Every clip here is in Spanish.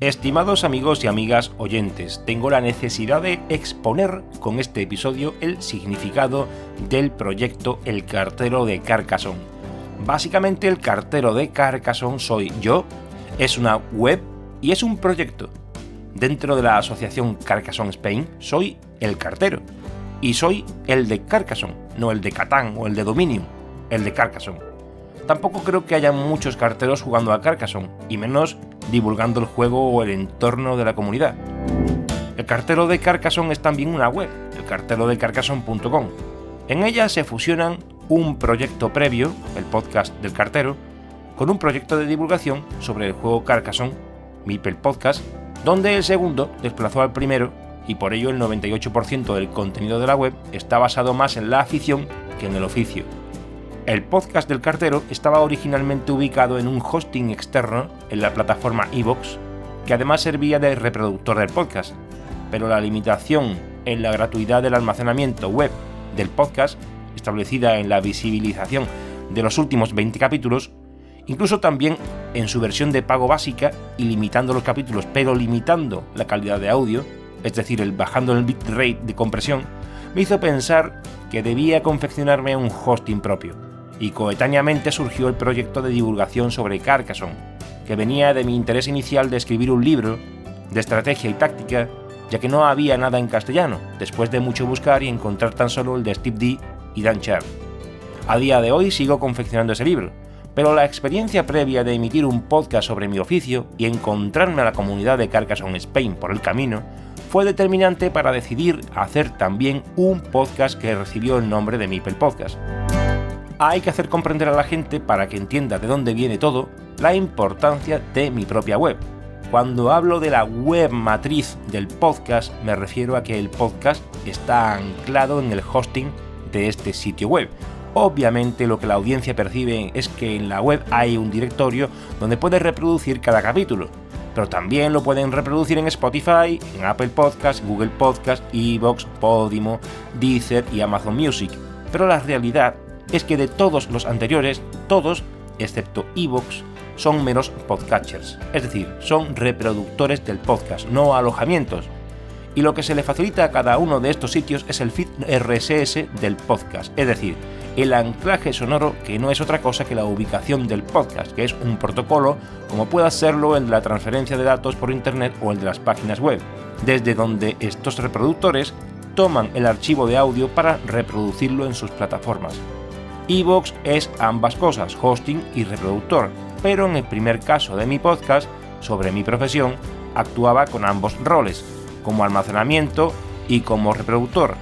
Estimados amigos y amigas oyentes, tengo la necesidad de exponer con este episodio el significado del proyecto El Cartero de Carcassonne. Básicamente, El Cartero de Carcassonne soy yo, es una web y es un proyecto. Dentro de la asociación Carcassonne Spain soy el cartero y soy el de Carcassonne, no el de Catán o el de Dominion, el de Carcassonne. Tampoco creo que haya muchos carteros jugando a Carcassonne, y menos divulgando el juego o el entorno de la comunidad. El Cartero de Carcassonne es también una web, elcarterodecarcassonne.com. En ella se fusionan un proyecto previo, el podcast del cartero, con un proyecto de divulgación sobre el juego Carcassonne, Meeple Podcast, donde el segundo desplazó al primero y por ello el 98% del contenido de la web está basado más en la afición que en el oficio. El podcast del cartero estaba originalmente ubicado en un hosting externo en la plataforma iVoox, que además servía de reproductor del podcast, pero la limitación en la gratuidad del almacenamiento web del podcast, establecida en la visibilización de los últimos 20 capítulos, incluso también en su versión de pago básica y limitando los capítulos, pero limitando la calidad de audio, es decir, bajando el bitrate de compresión, me hizo pensar que debía confeccionarme un hosting propio. Y coetáneamente surgió el proyecto de divulgación sobre Carcassonne, que venía de mi interés inicial de escribir un libro de estrategia y táctica, ya que no había nada en castellano, después de mucho buscar y encontrar tan solo el de Steve D y Dan Sharp. A día de hoy sigo confeccionando ese libro, pero la experiencia previa de emitir un podcast sobre mi oficio y encontrarme a la comunidad de Carcassonne Spain por el camino fue determinante para decidir hacer también un podcast que recibió el nombre de Meeple Podcast. Hay que hacer comprender a la gente, para que entienda de dónde viene todo, la importancia de mi propia web. Cuando hablo de la web matriz del podcast, me refiero a que el podcast está anclado en el hosting de este sitio web. Obviamente lo que la audiencia percibe es que en la web hay un directorio donde puede reproducir cada capítulo, pero también lo pueden reproducir en Spotify, en Apple Podcast, Google Podcast, iVoox, Podimo, Deezer y Amazon Music. Pero la realidad es que de todos los anteriores, todos, excepto iVoox, son meros podcatchers, es decir, son reproductores del podcast, no alojamientos. Y lo que se le facilita a cada uno de estos sitios es el feed RSS del podcast, es decir, el anclaje sonoro, que no es otra cosa que la ubicación del podcast, que es un protocolo como pueda serlo el de la transferencia de datos por internet o el de las páginas web, desde donde estos reproductores toman el archivo de audio para reproducirlo en sus plataformas. iVoox es ambas cosas, hosting y reproductor, pero en el primer caso de mi podcast, sobre mi profesión, actuaba con ambos roles, como almacenamiento y como reproductor.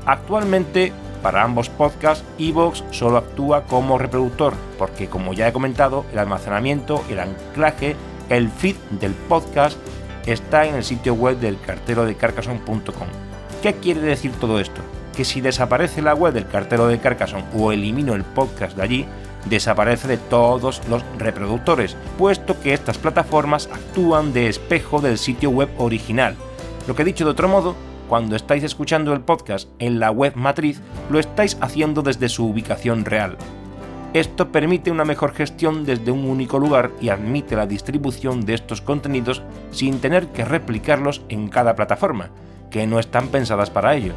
Actualmente, para ambos podcasts, iVoox solo actúa como reproductor, porque como ya he comentado, el almacenamiento, el anclaje, el feed del podcast está en el sitio web del carterodecarcassonne.com. ¿Qué quiere decir todo esto? Que si desaparece la web del Cartero de Carcassonne o elimino el podcast de allí, desaparece de todos los reproductores, puesto que estas plataformas actúan de espejo del sitio web original. Lo que dicho de otro modo, cuando estáis escuchando el podcast en la web matriz, lo estáis haciendo desde su ubicación real. Esto permite una mejor gestión desde un único lugar y admite la distribución de estos contenidos sin tener que replicarlos en cada plataforma, que no están pensadas para ello.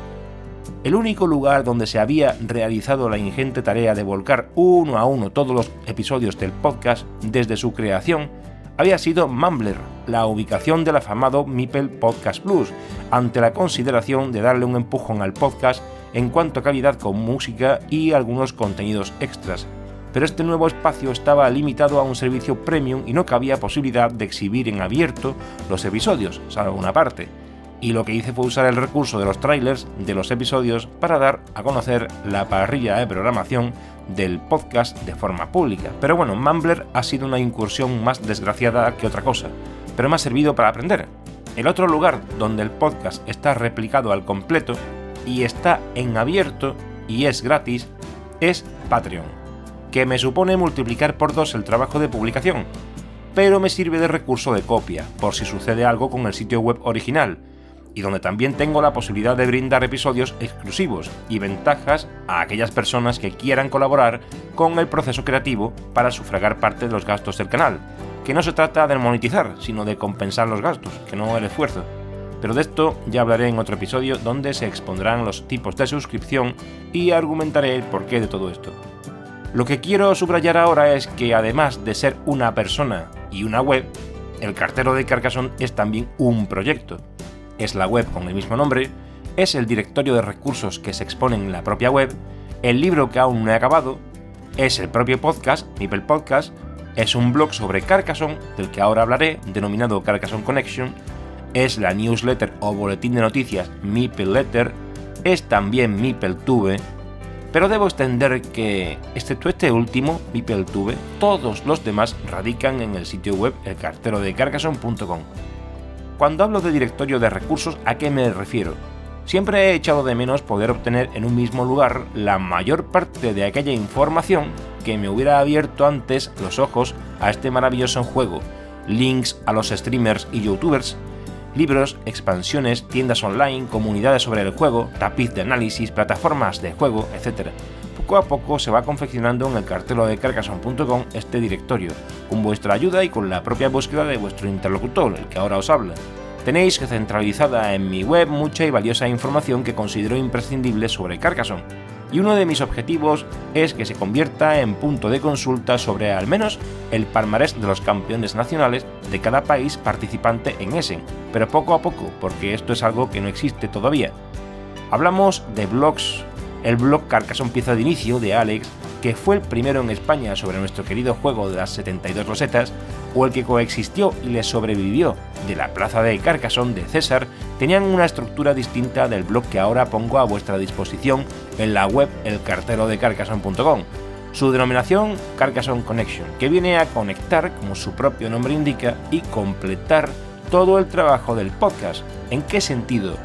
El único lugar donde se había realizado la ingente tarea de volcar uno a uno todos los episodios del podcast desde su creación había sido Mumbler, la ubicación del afamado Meeple Podcast Plus, ante la consideración de darle un empujón al podcast en cuanto a calidad con música y algunos contenidos extras. Pero este nuevo espacio estaba limitado a un servicio premium y no cabía posibilidad de exhibir en abierto los episodios, salvo una parte. Y lo que hice fue usar el recurso de los trailers de los episodios para dar a conocer la parrilla de programación del podcast de forma pública. Pero bueno, Mumbler ha sido una incursión más desgraciada que otra cosa, pero me ha servido para aprender. El otro lugar donde el podcast está replicado al completo y está en abierto y es gratis es Patreon, que me supone multiplicar por 2 el trabajo de publicación, pero me sirve de recurso de copia por si sucede algo con el sitio web original, y donde también tengo la posibilidad de brindar episodios exclusivos y ventajas a aquellas personas que quieran colaborar con el proceso creativo para sufragar parte de los gastos del canal, que no se trata de monetizar, sino de compensar los gastos, que no el esfuerzo. Pero de esto ya hablaré en otro episodio donde se expondrán los tipos de suscripción y argumentaré el porqué de todo esto. Lo que quiero subrayar ahora es que además de ser una persona y una web, el cartero de Carcassonne es también un proyecto. Es la web con el mismo nombre, es el directorio de recursos que se exponen en la propia web, el libro que aún no he acabado, es el propio podcast, Meeple Podcast, es un blog sobre Carcassonne, del que ahora hablaré, denominado Carcassonne Connection, es la newsletter o boletín de noticias Meeple Letter, es también MeepleTube, pero debo extender que, excepto este último, MeepleTube, todos los demás radican en el sitio web elcarterodecarcassonne.com. Cuando hablo de directorio de recursos, ¿a qué me refiero? Siempre he echado de menos poder obtener en un mismo lugar la mayor parte de aquella información que me hubiera abierto antes los ojos a este maravilloso juego, links a los streamers y youtubers, libros, expansiones, tiendas online, comunidades sobre el juego, tapiz de análisis, plataformas de juego, etc. Poco a poco se va confeccionando en el cartero de Carcassonne.com este directorio, con vuestra ayuda y con la propia búsqueda de vuestro interlocutor, el que ahora os habla. Tenéis centralizada en mi web mucha y valiosa información que considero imprescindible sobre Carcassonne, y uno de mis objetivos es que se convierta en punto de consulta sobre al menos el palmarés de los campeones nacionales de cada país participante en Essen, pero poco a poco, porque esto es algo que no existe todavía. Hablamos de blogs. El blog Carcassonne Pieza de Inicio de Alex, que fue el primero en España sobre nuestro querido juego de las 72 losetas, o el que coexistió y le sobrevivió de la Plaza de Carcassonne de César, tenían una estructura distinta del blog que ahora pongo a vuestra disposición en la web elcarterodecarcassonne.com. Su denominación Carcassonne Connection, que viene a conectar, como su propio nombre indica, y completar todo el trabajo del podcast. ¿En qué sentido?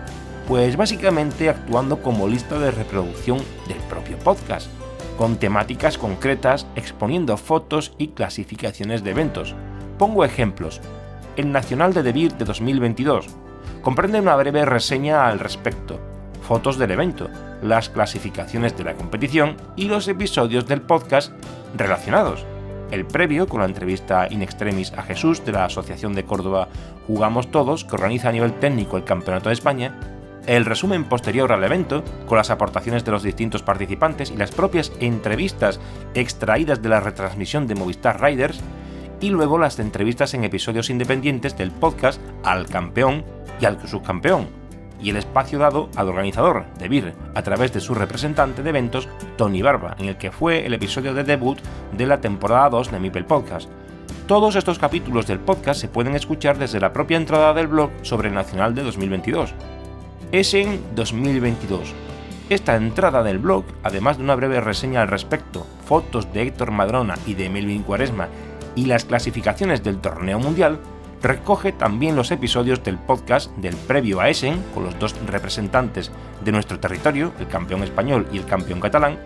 Pues básicamente actuando como lista de reproducción del propio podcast, con temáticas concretas exponiendo fotos y clasificaciones de eventos. Pongo ejemplos. El Nacional de The Beer de 2022 comprende una breve reseña al respecto, fotos del evento, las clasificaciones de la competición y los episodios del podcast relacionados. El previo, con la entrevista in extremis a Jesús de la Asociación de Córdoba Jugamos Todos, que organiza a nivel técnico el Campeonato de España, el resumen posterior al evento, con las aportaciones de los distintos participantes y las propias entrevistas extraídas de la retransmisión de Movistar Riders, y luego las entrevistas en episodios independientes del podcast al campeón y al subcampeón, y el espacio dado al organizador de Beer a través de su representante de eventos, Tony Barba, en el que fue el episodio de debut de la temporada 2 de Meeple Podcast. Todos estos capítulos del podcast se pueden escuchar desde la propia entrada del blog sobre el Nacional de 2022. Essen 2022. Esta entrada del blog, además de una breve reseña al respecto, fotos de Héctor Madrona y de Melvin Cuaresma y las clasificaciones del torneo mundial, recoge también los episodios del podcast del previo a Essen, con los dos representantes de nuestro territorio, el campeón español y el campeón catalán,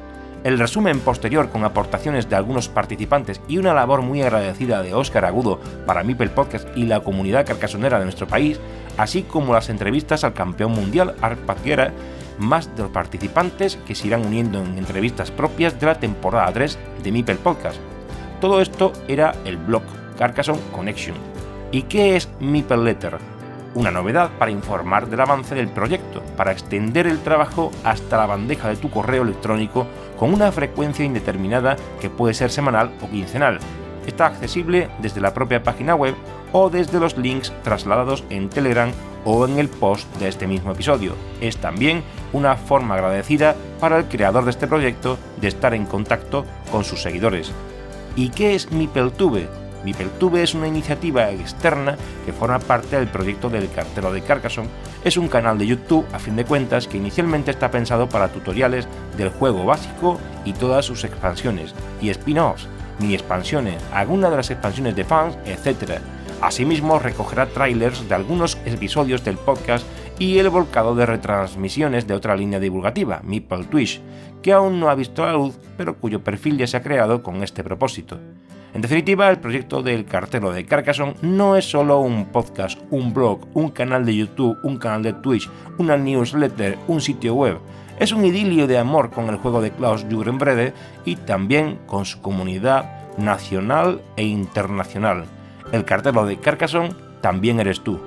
el resumen posterior con aportaciones de algunos participantes y una labor muy agradecida de Óscar Agudo para Meeple Podcast y la comunidad carcassonera de nuestro país, así como las entrevistas al campeón mundial Arpad Guerra, más de los participantes que se irán uniendo en entrevistas propias de la temporada 3 de Meeple Podcast. Todo esto era el blog Carcassonne Connection. ¿Y qué es Meeple Letter? Una novedad para informar del avance del proyecto, para extender el trabajo hasta la bandeja de tu correo electrónico con una frecuencia indeterminada que puede ser semanal o quincenal. Está accesible desde la propia página web o desde los links trasladados en Telegram o en el post de este mismo episodio. Es también una forma agradecida para el creador de este proyecto de estar en contacto con sus seguidores. ¿Y qué es MeepleTube? MeepleTube es una iniciativa externa que forma parte del proyecto del cartero de Carcassonne. Es un canal de YouTube, a fin de cuentas, que inicialmente está pensado para tutoriales del juego básico y todas sus expansiones, y spin-offs, mini expansiones, algunas de las expansiones de fans, etc. Asimismo, recogerá trailers de algunos episodios del podcast y el volcado de retransmisiones de otra línea divulgativa, Meeple Twitch, que aún no ha visto la luz, pero cuyo perfil ya se ha creado con este propósito. En definitiva, el proyecto del cartero de Carcassonne no es solo un podcast, un blog, un canal de YouTube, un canal de Twitch, una newsletter, un sitio web. Es un idilio de amor con el juego de Klaus Jürgen Brede y también con su comunidad nacional e internacional. El cartero de Carcassonne también eres tú.